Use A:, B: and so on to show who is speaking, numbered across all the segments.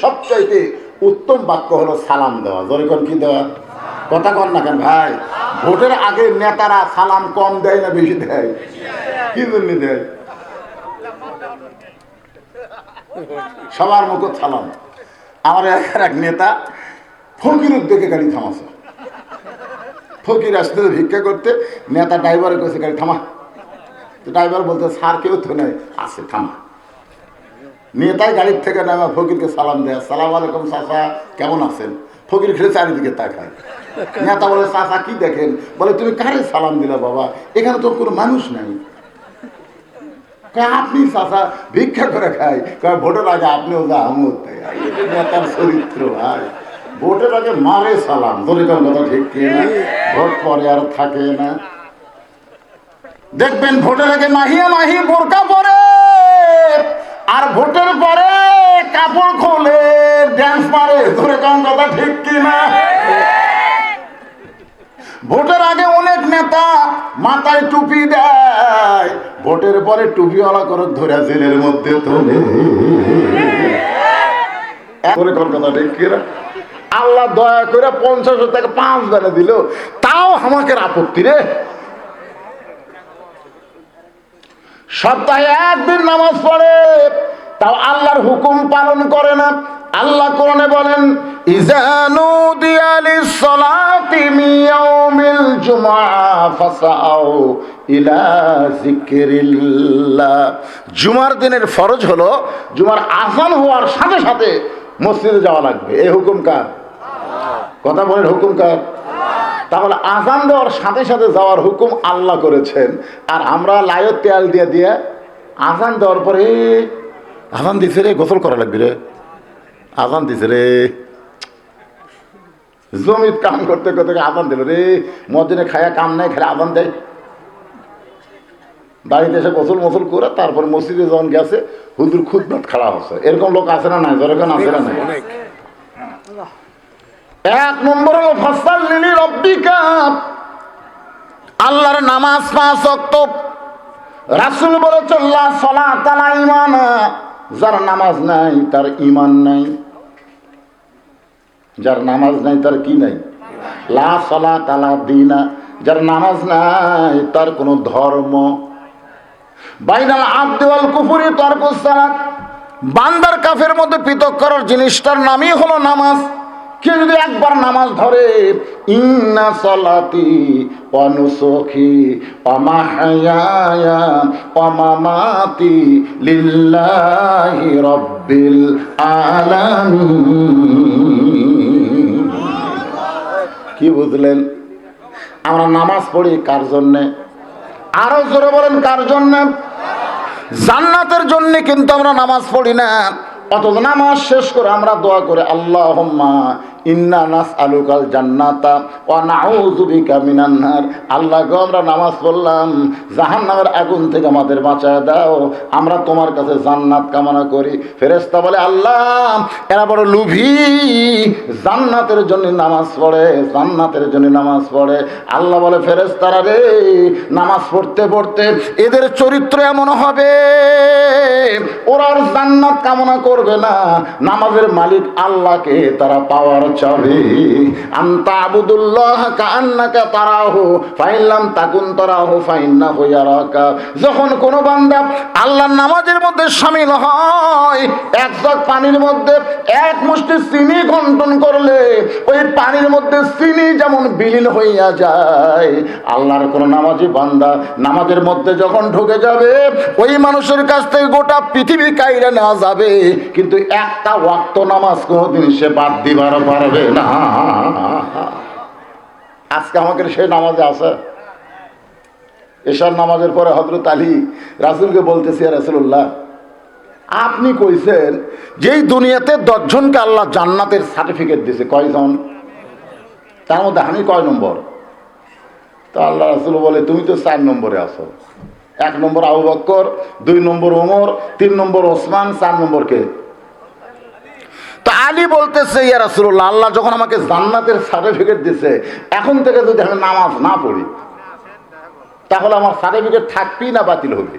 A: সবচাইতে উত্তম বাক্য হলো সালাম দেওয়া। জোরে কোন কি দেওয়া? কথা কন না কেন ভাই? ভোটের আগে নেতারা সালাম কম দেয় না বেশি দেয়? কি জন্য দেয়? সবার মুখ সালাম। আমার এক নেতা ফকিরের দেখে গাড়ি থামাছে। ফকির আসতে ভিক্ষা করতে, নেতা ড্রাইভারে কইছে গাড়ি থামা। ড্রাইভার বলতে স্যার কেউ তো নেই, আছে থামা। নেতাই গাড়ির থেকে নামা ফকিরকে সালাম দেয়, সালাম আলাইকুম চাচা, কেমন আছেন? ফকির খেলে চারিদিকে তাকায়। নেতা বলে চাচা কি দেখেন? বলে তুমি কারে সালাম দিলা বাবা, এখানে তো কোনো মানুষ নাই। আপনি চাচা ভিক্ষা করে খাই, ভোটের আগে আপনিও যা আমিও তাই। নেতার চরিত্র ভাই, ভোটের আগে মারে সালাম। দরিদ্র কথা ঠিক কি না? ভোট পরে আর থাকে না। দেখবেন ভোটের আগে মাহিয়া মাহি বোরকা পরে, আর ভোটের পরে কাপড় খোলে ড্যান্স মারে। ধরে কোন কথা ঠিক কি না? ভোটের আগে অনেক নেতা মাথায় টুপি দেয়, ভোটের পরে টুপিওয়ালা করে ধরে জেলের মধ্যে তোলে। কোন কথা ঠিক কি না? আল্লাহ দয়া করে 50 টাকা 5 বেলা দিল, তাও আমাকে আপত্তি রে। সপ্তাহে একদিন নামাজ পড়ে, তাও আল্লাহর হুকুম পালন করে না। আল্লাহ কোরআনে বলেন, ইযা নুদিয়া লিস-সালাতি মিন ইয়াউমিল জুমআহ ফাসাউ ইলা যিকরিল্লাহ। জুমার দিনের ফরজ হলো জুমার আযান হওয়ার সাথে সাথে মসজিদে যাওয়া লাগবে। এই হুকুম কার? কথা বলেন, হুকুম কার? তাহলে আজান দেওয়ার সাথে সাথে যাওয়ার হুকুম আল্লাহ করেছেন, আর আমরা লাইয়ের তেল দিয়ে দিয়ে আজান দেওয়ার পরে আজান দিছে রে, গোসল করা লাগবে রে, আজান দিছে রে, জমিত কাম করতে করতে আজান দিল রে, মসজিদে খায়া কাম নাই, খেলে আজান দেয়। বাড়িতে এসে গোসল মোসল করে তারপর মসজিদে যখন গেছে হুজুর খুতবাত খাড়া হচ্ছে। এরকম লোক আছে না নাই? যেরকম আছে না নাই? এক নম্বর হলো ফাসাল্লি রাব্বিকা, আল্লাহর নামাজ 5 ওয়াক্ত। রাসূল বলেছেন লা সালাতা লা ঈমান, যার নামাজ নাই তার ঈমান নাই। যার নামাজ নাই তার কি নাই? লা সালাতা লা দীনা, যার নামাজ নাই তার কোনো ধর্ম। বাইনাল আবদি ওয়াল কুফরি তারকুস সালাত, বান্দার কাফের মধ্যে পৃথক করার জিনিসটার নামই হলো নামাজ। কেউ যদি একবার নামাজ ধরে, ইন্না সালাতি ওয়া নুসুকি ওয়া মাহইয়ায়া ওয়া মামাতি লিল্লাহি রাব্বিল আলামিন। কি বুঝলেন? আমরা নামাজ পড়ি কার জন্যে? আরো জোরে বলেন, কার জন্যে? জান্নাতের জন্য। কিন্তু আমরা নামাজ পড়ি না, অথচ নামাজ শেষ করে আমরা দোয়া করে আল্লাহুম্মা ইন্না নাসআলুকাল জান্নাতা ওয়া নাউযু বিকা মিনান নার। আল্লাহ গো, আমরা নামাজ পড়লাম, জাহান্নামের আগুন থেকে আমাদের বাঁচায় দাও, আমরা তোমার কাছে জান্নাত কামনা করি। ফেরেশতা বলে আল্লাহ এরা বড় লোভী, জান্নাতের জন্য নামাজ পড়ে, জান্নাতের জন্য নামাজ পড়ে। আল্লাহ বলে ফেরেশতারা রে, নামাজ পড়তে পড়তে এদের চরিত্র এমন হবে ওরা আর জান্নাত কামনা করবে না, নামাজের মালিক আল্লাহকে তারা পাওয়ার চাবে। আনতা আবুদুল্লাহ কাআন্নাকা তারাহু ফাইন লাম তাকুন তারাহু ফাইন্নাহু ইয়ারাকা। যখন কোন বান্দা আল্লাহর নামাজের মধ্যে শামিল হয়, এক জগ পানির মধ্যে এক মুষ্টি চিনি গণ্ঠন করলে ওই পানির মধ্যে চিনি যেমন বিলীন হইয়া যায়, আল্লাহর কোন নামাজি বান্দা নামাজের মধ্যে যখন ঢুকে যাবে, ওই মানুষের কাছ থেকে গোটা পৃথিবী কাইরা নেওয়া যাবে, কিন্তু একটা ওয়াক্ত নামাজ কোনোদিন সে বাদ দিবার পারবে না। আজকে আমাদের সেই নামাজে আছে। এশার নামাজের পরে হযরত আলী রাসূলকে বলতেছি, ইয়া রাসূলুল্লাহ, আপনি কইছেন যেই দুনিয়াতে 10 জনকে আল্লাহ জান্নাতের সার্টিফিকেট দিয়েছে, কয়জন? তার মধ্যে আমি কয় নম্বর? তো আল্লাহ রাসূল বলে তুমি তো 4 নম্বরে আছো। 1 নম্বর আবু বকর, 2 নম্বর ওমর, 3 নম্বর ওসমান, 4 নম্বর কে? তো আলী বলতেছে, ইয়া রাসূলুল্লাহ, আল্লাহ যখন আমাকে জান্নাতের সার্টিফিকেট দিয়েছে, এখন থেকে যদি আমি নামাজ না পড়ি তাহলে আমার সার্টিফিকেট থাকবেই না বাতিল হবে?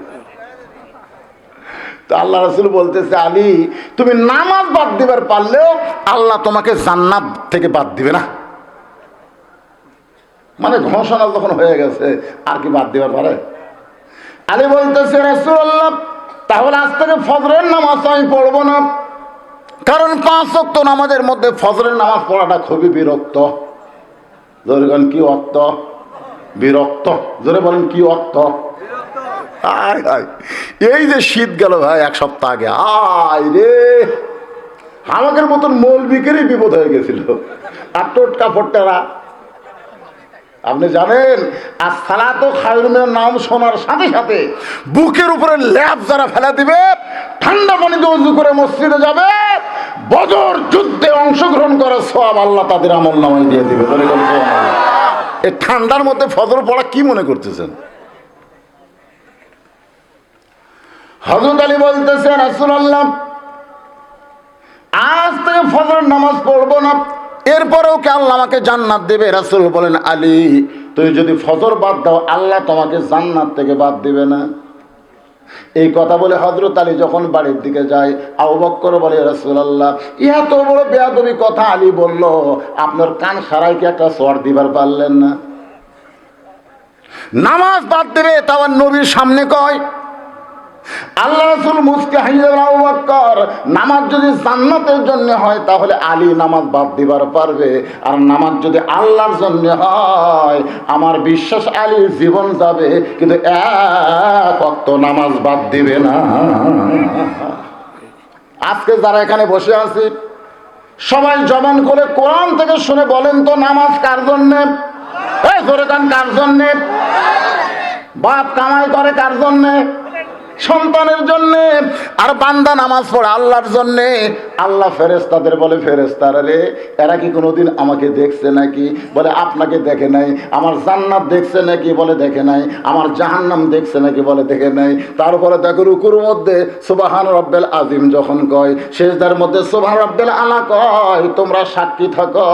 A: তো আল্লাহ রাসূল বলতেছে, আলী তুমি নামাজ বাদ দিবার পারলেও আল্লাহ তোমাকে জান্নাত থেকে বাদ দিবে না। মানে ঘোষণা যখন হয়ে গেছে আর কি বাদ দিবার পারে? আলী বলতেছে, রাসূলুল্লাহ তাহলে আজ থেকে ফজরের নামাজ আমি পড়বো না, কারণ 5 ওয়াক্ত নামাজের মধ্যে ফজরের নামাজ পড়াটা খুবই বিরক্ত। জোরে বলেন কি অর্থ? বিরক্ত। জোরে বলেন কি অর্থ? এই যে শীত গেল ভাই 1 সপ্তাহ আগে, আয় রে আমাদের মতন মৌলবীকেরই বিপদ হয়ে গেছিল। আর টোটকা ফোট্টারা আপনি জানেন, আর সালাতো খায়রুন মিনান নাওম শোনার সাথে সাথে বুকের উপরে ল্যাপ যারা ফেলে দিবে, ঠান্ডা পানিতে ওযু করে মসজিদে যাবে, বদর যুদ্ধে অংশগ্রহণ করার সওয়াব আল্লাহ তাদের আমলনামায় দিয়ে দিবে। এই ঠান্ডার মধ্যে ফজর পড়া কি মনে করতেছেন? হযরত আলী বলতেছেন, রাসূলুল্লাহ আজ থেকে ফজর নামাজ পড়বো না, এরপরেও কি আল্লাহ আমাকে জান্নাত দেবে? রাসূল বলেন, আলী তুমি যদি ফজর বাদ দাও আল্লাহ তোমাকে জান্নাত থেকে বাদ দিবে না। এই কথা বলে হযরত আলী যখন বাড়ির দিকে যায়, আবু বকর বলে, রাসূলুল্লাহ ইহা তো বড় বেয়াদবি কথা আলী বলল, আপনার কান সারাই কি একটা সর দিবার পারলেন না? নামাজ বাদ দেবে তাও নবীর সামনে কয়। আল্লাহ রাসূল মুস্কি হাসিয়া বলেন, আবু বকর নামাজ যদি জান্নাতের জন্য হয় তাহলে আলী নামাজ বাদ দিবার পারবে, আর নামাজ যদি আল্লাহর জন্য হয় আমার বিশ্বাস আলীর জীবন যাবে কিন্তু 1 ওয়াক্ত নামাজ বাদ দিবে না। আজকে যারা এখানে বসে আছি সবাই জবান করে কোরআন থেকে শুনে বলেন তো নামাজ কার জন্য? এই জোরে কান, কার জন্য? বাপ কামাই করে কার জন্য? সন্তানের জন্য। আর বান্দা নামাজ পড়ে আল্লাহর জন্য। আল্লাহ ফেরেশতাদের বলে, ফেরেশতারা রে এরা কি কোনোদিন আমাকে দেখছে নাকি? বলে আপনাকে দেখে নাই। আমার জান্নাত দেখছে নাকি? বলে দেখে নাই। আমার জাহান্নাম দেখছে নাকি? বলে দেখে নাই। তারপরে দেখো রুকুর মধ্যে সুবহান রাব্বিল আযীম যখন কয়, সিজদার মধ্যে সুবহান রাব্বিল আলা কয়, তোমরা সাক্ষী থাকো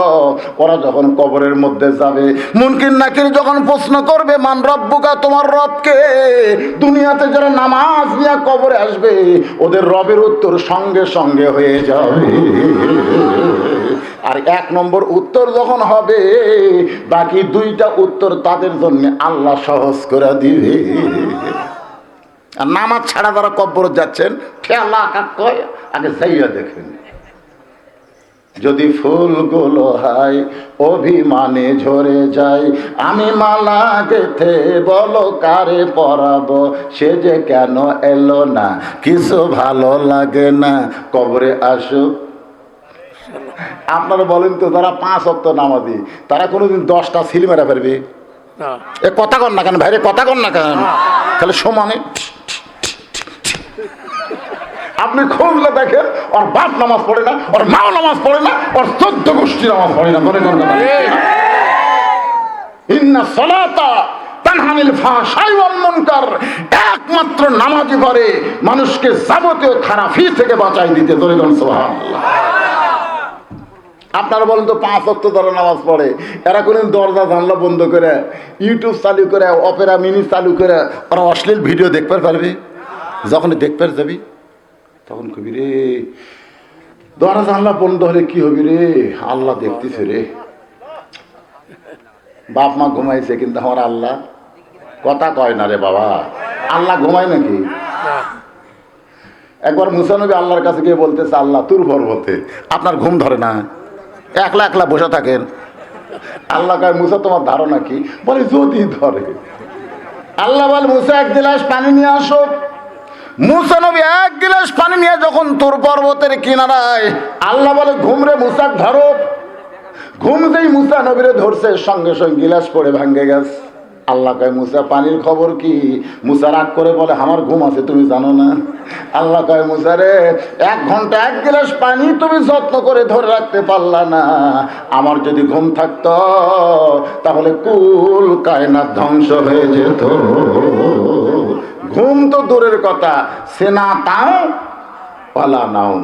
A: ওরা যখন কবরের মধ্যে যাবে মুনকির নাকির যখন প্রশ্ন করবে মান রব্বুকা, তোমার রবকে, দুনিয়াতে যারা নামাজ নিয়ে কবরে আসবে ওদের রবের উত্তর সঙ্গে সঙ্গে হয়ে যাবে। আর 1 নম্বর উত্তর যখন হবে বাকি 2টা উত্তর তাদের জন্য আল্লাহ সহজ করে দিবে। আর নামাজ ছাড়া যারা কবরে যাচ্ছেন ঠেলা কয় আগে যাইয়া দেখেন, যদি ফুলগুলো হয় অভিমানে ঝরে যায়, আমি মালা গেথে বলো কারে পরাবো, সে যে কেন এলো না কিছু ভালো লাগে না, কবরে আসো। আপনারা বলেন তো যারা 5 ওয়াক্ত নামাজি তারা কোনোদিন 10টা সিল মেরা ফেলবে? এ কথা কন না কেন ভাইরে, কথা কন না কেন? তাহলে সমানে আপনি খুঁজলে দেখেন ওর বাপ নামাজ পড়ে না, ওর মাও নামাজ পড়ে না, ওর 14 গোষ্ঠী নামাজ পড়ে না। মনে করেন ইন্না সালাতা তানহা আনিল ফাহশাই ওয়াল মুনকার, একমাত্র নামাজই পারে মানুষকে যাবতীয় খারাপি থেকে বাঁচাই দিতে। ধরে গেল সুবহানাল্লাহ। আপনারা বলেন তো 5 ওয়াক্ত যারা নামাজ পড়ে এরা কোনদিন দরজা জানলা বন্ধ করে ইউটিউব চালু করে অপেরা মিনি চালু করে ওরা অশ্লীল ভিডিও দেখতে পারবে? যখন দেখতে যাবি তখন কবি রে দরজা জানলা বন্ধ হলে কি হবি রে, আল্লাহ দেখতেছে রে। বাপ মা ঘুমাইছে কিন্তু আমার আল্লাহ কথা কয় না রে বাবা। আল্লাহ ঘুমায় নাকি? একবার মুসা নবী আল্লাহর কাছে গিয়ে বলতেছে, আল্লাহ তুর পর্বতে আপনার ঘুম ধরে না, একলা একলা বসে থাকেন। আল্লাহ কয়, মুসা তোমার ধারণা কি? বলে যদি ধরে। আল্লাহ বল, মুসা 1 গিলাস পানি নিয়ে আসো। মুসা নবী 1 গিলাস পানি নিয়ে যখন তুর পর্বতের কিনারায়, আল্লাহ বলে ঘুম রে মুসা ধরো। ঘুম যেই মুসা নবীরে ধরছে সঙ্গে সঙ্গে গিলাস পড়ে ভাঙ্গে গেছে। আল্লাহ কয়, মুসা পানির খবর কি? মুসা রাগ করে বলে, আমার ঘুম আছে তুমি জানো না? আল্লাহ কয়, মুসা রে 1 ঘন্টা 1 গিলাস পানি তুমি যত্ন করে ধরে রাখতে পারলা না। আমার যদি ঘুম থাকতো তাহলে কুল কায়নাত ধ্বংস হয়ে যেত। ঘুম তো দূরের কথা, সেনা তাও পালা নাও।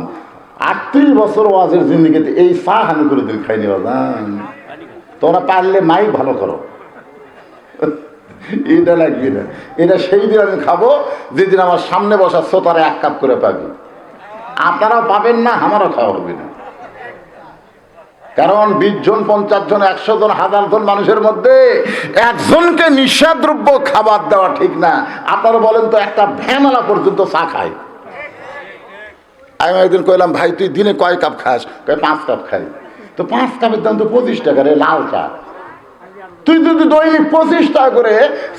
A: 38 বছর ওয়াজের জিন্দিগিতে এই চা হানি করে দিল খাইনি বাজান। তোমরা পারলে মাই ভালো করো। এটা লাগবে না, এটা সেই দিন আমি খাবো যেদিন আমার সামনে বসা শ্রোতারে 1 কাপ করে পাবি। আপনারাও পাবেন না, আমারও খাওয়া হবে না। কারণ 20 জন 50 জন 100 জন 1000 জন মানুষের মধ্যে একজনকে নিঃসাদ্রব্য খাবার দেওয়া ঠিক না। আপনারা বলেন তো, একটা ভ্যানওয়ালা পর্যন্ত চা খায়। আমি একদিন কইলাম, ভাই তুই দিনে কয় কাপ খাস? 5 কাপ খাই। তো 5 কাপের দাম তো 25 টাকা রে, লাল চা। তুই যদি দৈনিক 25 টাকা করে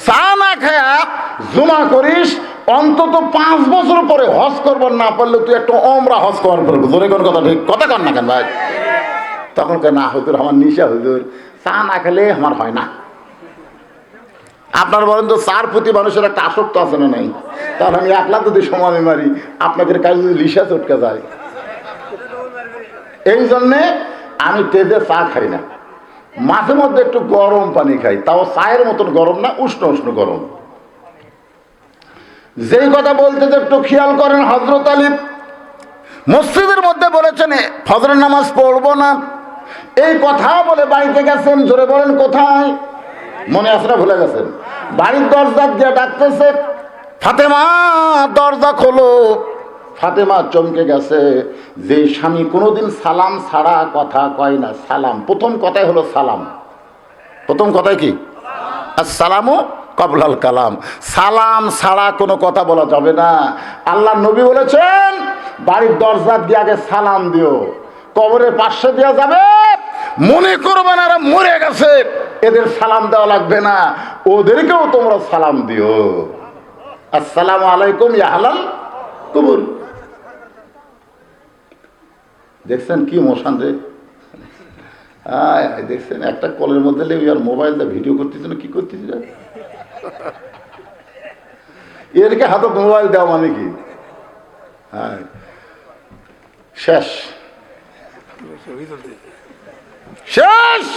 A: চা না খায়া জমা করিস, অন্তত 5 বছর পরে হজ করবার না পারলে তুই একটা ওমরা হজ করার পারবো। জোরে কোন কথা, ঠিক কথা কর না কেন ভাই? তখন কে, না হুজুর আমার নিশা, হুজুর চা না খেলে আমার হয় না। আপনার বলেন তো, চার প্রতি মানুষের একটা আসক্ত আছে না নাই? তাহলে আমি 1 লাখ যদি সময় মারি, আপনাদের কাছে যদি লিসা চটকে যায়। এই জন্যে আমি তেজে চা খাই না, মাঝে মধ্যে একটু গরম পানি খাই, তাও চায়ের মতন গরম না, উষ্ণ উষ্ণ গরম। যেই কথা বলতে যে একটু খেয়াল করেন, হযরত আলী মসজিদের মধ্যে বলেছেন ফজরের নামাজ পড়বো না, এই কথা বলে বাড়িতে গেছেন। জোরে বলেন কোথায়? মনে আছে না ভুলে গেছেন? বাড়ির দরজা দিয়ে ডাকতেছে, ফাতেমা দরজা খোলো। ফাতেমা চমকে গেছে। যে স্বামী কোনোদিন সালাম ছাড়া কথা কয় না, সালাম প্রথম কথাই হলো সালাম। প্রথম কথাই কি? আসসালামু কবলাল কালাম। সালাম ছাড়া কোনো কথা বলা যাবে না। আল্লাহ নবী বলেছেন, বাড়ির দরজা দিয়ে আগে সালাম দিও। কবরের পাশে দেওয়া যাবে, মনে করবে না এরা মরে গেছে, এদের সালাম দেওয়া লাগবে না, ওদেরকেও তোমরা সালাম দিও। আসসালামু আলাইকুম ইয়া আহলাল কবর। দেখছেন কি মোশান রে? দেখছেন একটা কলের মধ্যে লেগে আর মোবাইলটা ভিডিও করতেছিল, কি করতেছিল? এরকে হাতে মোবাইল দেওয়া মানে কি? হ্যাঁ, শেষ শেষ।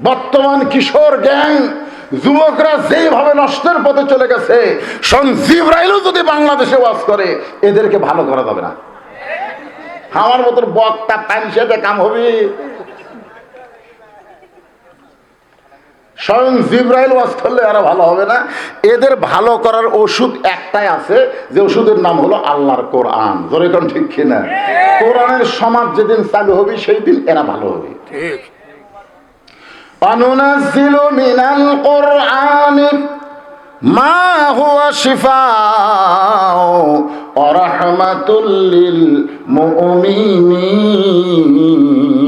A: বর্তমান কিশোর গ্যাং যুবকরা যেভাবে নষ্টের পথে চলে গেছে, জিবরাইলও যদি বাংলাদেশে ওয়াজ করে, এদেরকে ভালো করা যাবে না। আমার মতন বক্তা পাইনসাতে কাম হবে? স্বয়ং জিবরাইল ওয়াজ করলে আরো ভালো হবে না? এদের ভালো করার ওষুধ একটাই আছে, যে ওষুধের নাম হলো আল্লাহর কোরআন। জোরে কোন ঠিক কিনা? কোরআনের সমাজ যেদিন চালু হবে, সেই দিন এরা ভালো হবে। ঠিক। অনুনাজ্জিলু মিনাল কোরআনি মা হুয়া শিফাউ ওয়া রাহমাতুল লিল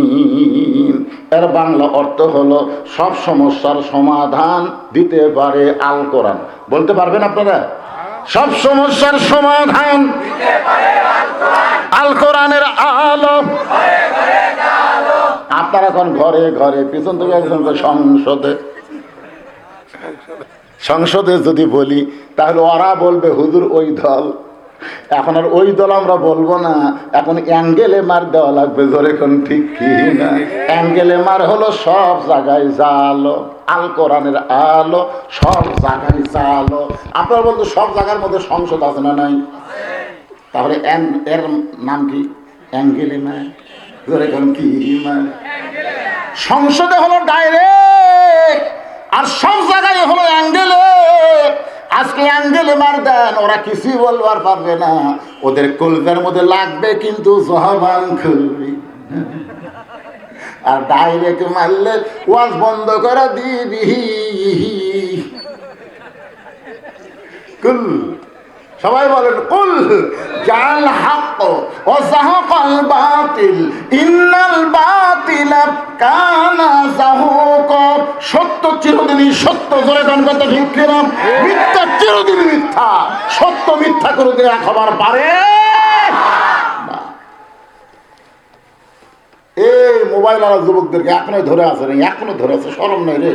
A: মুমিনিন। এর বাংলা অর্থ হলো সব সমস্যার সমাধান দিতে পারে আল কোরআন। বলতে পারবেন আপনারা? সব সমস্যার সমাধান দিতে পারে আল কোরআন। আল কোরআনের আলো। আপনারা এখন ঘরে ঘরে, পিছন থেকে একজন সংসদে, সংসদে যদি বলি, তাহলে ওরা বলবে হুজুর ওই দল। এখন আর ওই দল আমরা বলবো না, এখন অ্যাঙ্গেলে মার দেওয়া লাগবে। জোরে কোন ঠিক কি না? অ্যাঙ্গেলে মার হলো সব জায়গায় জালো, আল কোরআনের আলো সব জায়গায় জালো। আপনারা বলতো সব জায়গার মধ্যে সংসদ আছে না নাই? তাহলে এর নাম কি? অ্যাঙ্গেলে মার। জোরে কোন কি মার? সংসদে হলো ডাইরেক্ট, আর সব জায়গায় হলো অ্যাঙ্গেলে। আজকে অ্যাঙ্গেলে মার দেন, ওরা কিছুই বলবার পারবে না, ওদের কলজার মধ্যে লাগবে কিন্তু জবান খুলবি। আর ডাইরেক্ট মারলে ওয়াজ বন্ধ করে দিবি। কুল, সবাই বলেন কুল জাল হক ওয়া যাহাকাল বাতিল ইন্নাল বাতিলা কানা যাহুকা। সত্য চিরদিনই সত্য। জোরে গান করতে ঠিক কিনা? মিথ্যা চিরদিনই মিথ্যা। সত্য মিথ্যা করে দিয়ে রাখবার পারে না। এই মোবাইল আর যুবকদেরকে এখনো ধরে আছে রে, এখনো ধরে আছে, শরম নেই রে।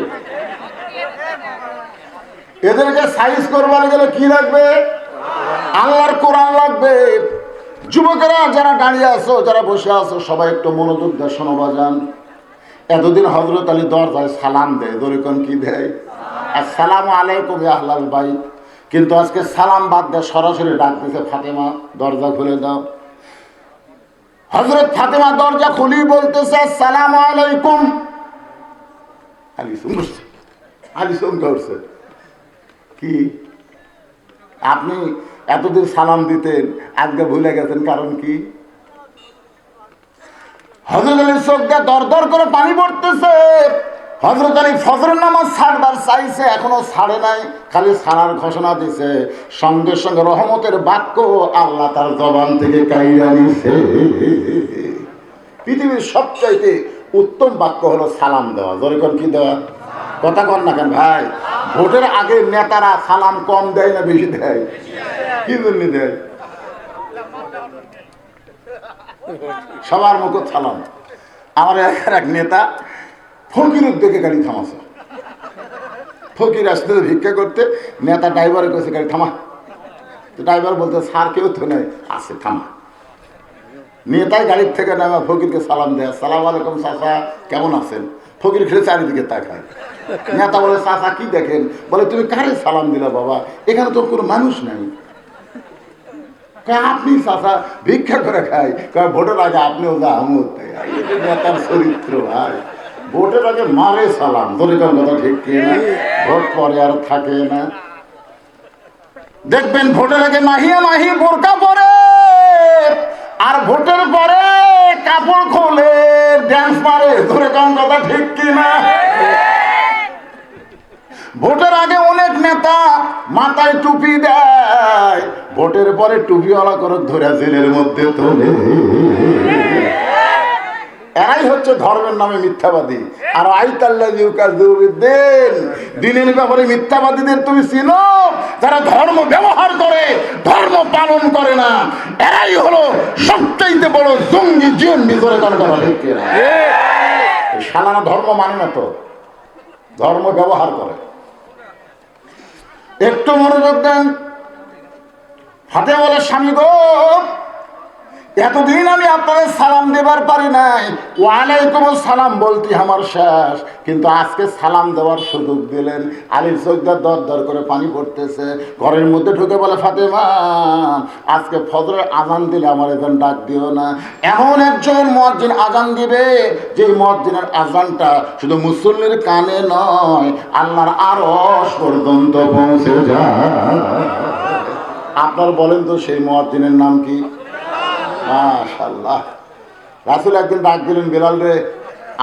A: এদেরকে সাইজ করবার গেলে কি লাগবে? আল্লাহর কোরআন লাগবে। যুবকেরা যারা দাঁড়িয়ে আছো, যারা বসে আছো, সবাই একটু মনোযোগ দিয়ে শোনো বাজান। এতদিন হযরত আলী দরজায় সালাম দেয়, দরিকন কি দেয়? আসসালামু আলাইকুম ইয়া আহলাল বাইত। কিন্তু আজকে সালাম বাদ দিয়ে সরাসরি ডাক দিয়েছে, ফাতেমা দরজা খুলে দাও। হযরত ফাতেমা দরজা খুলি বলতেছে আসসালামু আলাইকুম। আলি চমকা উঠছে, কি আপনি এতদিন সালাম দিতেন, আজকে ভুলে গেছেন, কারণ কি? হযরত আলীর চোখ দিয়ে দর দর করে পানি পড়তেছে। হযরত আলী ফজরের নামাজ ছাড়বার চাইছে, এখনো ছাড়ে নাই, খালি ছাড়ার ঘোষণা দিছে। সঙ্গে সঙ্গে রহমতের বাক্য আল্লাহ তার জবান থেকে কাইরা নিছে। পৃথিবীর সবচাইতে উত্তম বাক্য হলো সালাম দেওয়া। জোরে কোন কি দেওয়া? কথা কন না কেন ভাই? ভোটের আগে নেতারা সালাম কম দেয় না বেশি দেয়? কি জন্য দেয়? সবার মুখ সালাম। আমার এক নেতা ফকিরের দিকে গাড়ি থামাছে। ফকির আসতে ভিক্ষা করতে, নেতা ড্রাইভারের কাছে গাড়ি থামা। ড্রাইভার বলতে স্যার কেউ তো নেই, আছে থামা। নেতাই গাড়ির থেকে নামা ফকিরকে সালাম দেয়, সালাম আলাইকুম চাচা, কেমন আছেন? ফকির খেলে চারিদিকে তাকায়। নেতা বলে চাচা কি দেখেন? বলে তুমি কারে সালাম দিলা বাবা, এখানে তো কোনো মানুষ নাই। আপনি চাচা ভিক্ষা করে খাই, ভোটের আগে আপনিও যা আমিও তাই। নেতার চরিত্র ভাই, ভোটের আগে মারে সালাম। দরিদ্র কথা ঠিক কি না? ভোট পরে আর থাকে না। দেখবেন ভোটের আগে মাহিয়া মাহি বোরকা পরে, আর ভোটের পরে কাপড় খোলে, ড্যান্স মারে। ধরে কোন কথা ঠিক কি না? ভোটের আগে অনেক নেতা মাথায় টুপি দেয়, ভোটের পরে টুপিওয়ালা করে ধরে জেলের মধ্যে তোলে। এরাই হচ্ছে ধর্মের নামে মিথ্যাবাদী। আর দিনের ব্যাপারে মিথ্যাবাদীদের তুমি চিনো? যারা ধর্ম ব্যবহার করে, ধর্ম পালন করে না, এরাই হলো সবচাইতে বড় জঙ্গি জিয়ন্ডি। করে সালানা ধর্ম মানে না তো, ধর্ম ব্যবহার করে। একটু মনোযোগ দেন। হাতে বলে স্বামী গো, এতদিন আমি আপনাদের সালাম দেবার পারি নাই, ওয়ালাইকুম সালাম বলতে আমার শেষ, কিন্তু আজকে সালাম দেওয়ার সুযোগ দিলেন। আলীর চোখটা দর দর করে পানি পড়তেছে। ঘরের মধ্যে ঢুকে বলে ফাতেমা, আজকে ফজরের আজান দিলে আমার এখন ডাক দিও না। এমন একজন মুয়াজ্জিন আজান দিবে, যে মুয়াজ্জিনের আজানটা শুধু মুসল্লির কানে নয়, আল্লাহর আরশ পর্যন্ত পৌঁছে যায়। আপনার বলেন তো সেই মুয়াজ্জিনের নাম কি? মাশাআল্লাহ। রাসূল একদিন ডাক দিলেন, বেলাল রে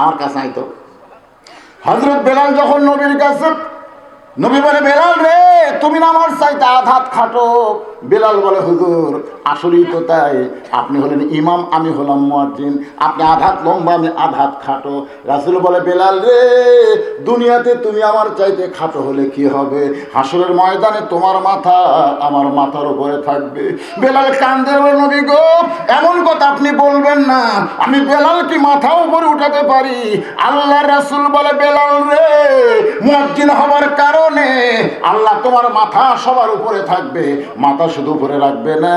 A: আমার কাছে আইতো। হযরত বেলাল যখন নবীর কাছে, নবী বলে বেলাল রে তুমি নামাজ চাইতে আধাত খাটো। বেলাল বলে হুজুর আসলেই তো তাই, আপনি হলেন ইমাম, আমি হলাম মুয়াজ্জিন, আপনি আধাত লম্বা, আমি আধাত খাটো। রাসূল বলে বেলাল রে দুনিয়াতে তুমি আমার চাইতে খাটো হলে কি হবে, হাসরের ময়দানে তোমার মাথা আমার মাথার উপরে থাকবে। বেলাল কান্দে বলে নবী গো এমন কথা আপনি বলবেন না, আমি বেলাল কি মাথা উপরে উঠাতে পারি? আল্লাহর রাসূল বলে বেলাল রে মুয়াজ্জিন হওয়ার কারণে আল্লাহ তোমার মাথা সবার উপরে থাকবে। মাথা শুধু উপরে রাখবে না,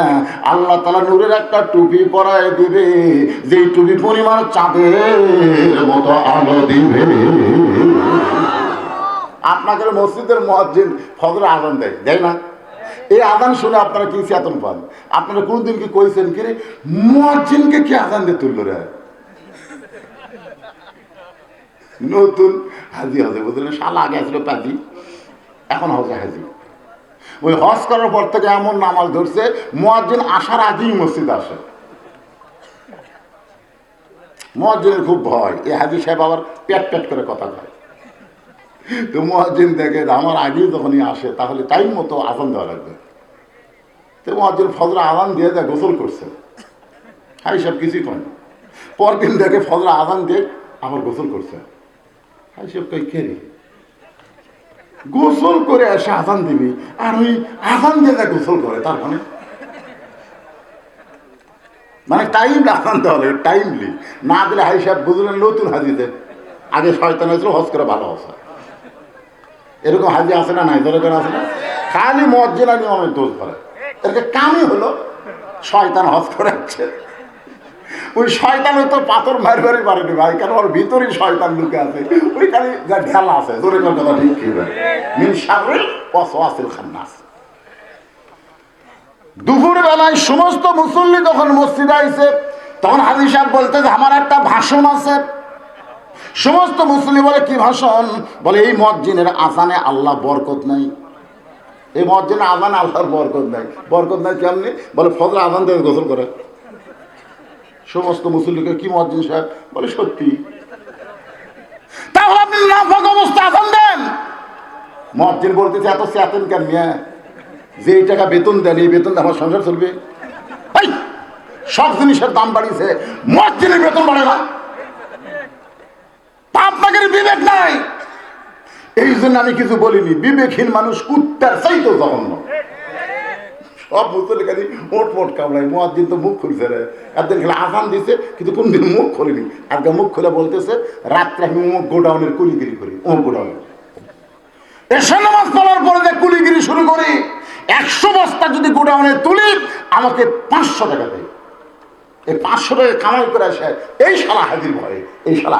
A: আল্লাহ তাআলা নূরের একটা টুপি পরায় দিবে, যেই টুপি পরিমাণ চাঁদের মতো আলো দিবে। আপনাদের মসজিদের মুয়াজ্জিন ফজর আজান দেয়, দেয় না? এই আজান শুনে আপনারা কি চেতন পান? আপনারা কোনদিন কি কইছেন কি রে মুয়াজ্জিনকে কি আজান দিয়ে তুললো রে? নতুন হাজি হবে বুঝলেন, শালা আগে আসলো পাজি, এখন হজে হাজি। ওই হজ করার পর থেকে এমন নামাজ ধরছে, মুয়াজ্জিন আসার আগেই মসজিদ আসে। মুয়াজ্জিনের খুব ভয়, এই হাজি সাহেব আবার পেট পেট করে কথা কয়। তো মুয়াজ্জিন দেখে আমার আগেই যখনই আসে তাহলে টাইম মতো আজান দেওয়া লাগবে। তো মুয়াজ্জিন ফজর আজান দিয়ে দেয়, গোসল করছে, হাই সব কিছুই কয়। পরদিন দেখে ফজর আজান দিয়ে আবার গোসল করছে, হাই সব কই কে রে গোসল করে এসে আজান দিবি, আর ওই আজান দিয়ে গোসল করে, তার মানে টাইম আজান দেওয়া লাগে, টাইমলি না দিলে হাই সাহেব বুঝলেন নতুন হাজিতে আগে শয়তান হয়েছিল, হজ করে ভালো হচ্ছে। এরকম হাজি আছে না নাই? ধরে করে আছে না? খালি মসজিদা নিয়মের দোষ করে, এরকে কামই হলো শয়তান হজ করাচ্ছে। ওই শয়তান তো পাথর মারবারই পারেনি ভাই, কারণ ওর ভিতরেই শয়তান লুকে আছে, ওই খালি যা ঢেলা আছে। ধরে কোন কথা ঠিক কি মিন শাররিল ওয়াসওয়াসিল খান্নাস। দুপুর বেলায় সমস্ত মুসল্লি যখন মসজিদে আইছে, তখন হাজী সাহেব বলতে যে আমার একটা ভাষণ আছে, সমস্ত মুসলিম বলে কি ভাষণ, বলে এই মুয়াজ্জিনের আজানে আল্লাহ বরকত নাই, এই মুয়াজ্জিনের আজানে আল্লাহর বরকত নাই। বরকত নাই কেমনি? বলে ফজর আজান দিয়ে গোসল করে। সমস্ত মুসলিমকে কি মুয়াজ্জিন সাহেব? বলে সত্যি। তাহলে আপনি নাফাক অবস্থা আজান দেন। মুয়াজ্জিন বলতেছে এত চেতেন কেন মিয়া? যে এই টাকা বেতন দেন, এই বেতন আমার সংসার চলবে? সব জিনিসের দাম বাড়িয়েছে, মুয়াজ্জিনের বেতন বাড়ে না। আপনাকে বিবেক নাই, এই জন্য আমি কিছু বলিনি। বিবেকহীন মানুষ কুত্তার চাইতো জঘন্য। সব মুসলিম খালি মোট মোট কামড়ায়। মুয়াজ্জিন তো মুখ খুলছে রে, একদিন খেলে আজান দিছে কিন্তু কোনদিন মুখ খোলেনি। আজকে মুখ খুলে বলতেছে রাত্রে আমি অমুক গোডাউনের কুলিগিরি করি, অমুক গোডাউনে। এসে নামাজ পড়ার পরে যে কুলিগিরি শুরু করি, 100 বস্তা যদি গোডাউনে তুলি আমাকে 500 টাকা দেয়। এই 500 টাকা কামাই করে আসে এই শালা হাজির ভয়ে, এই শালা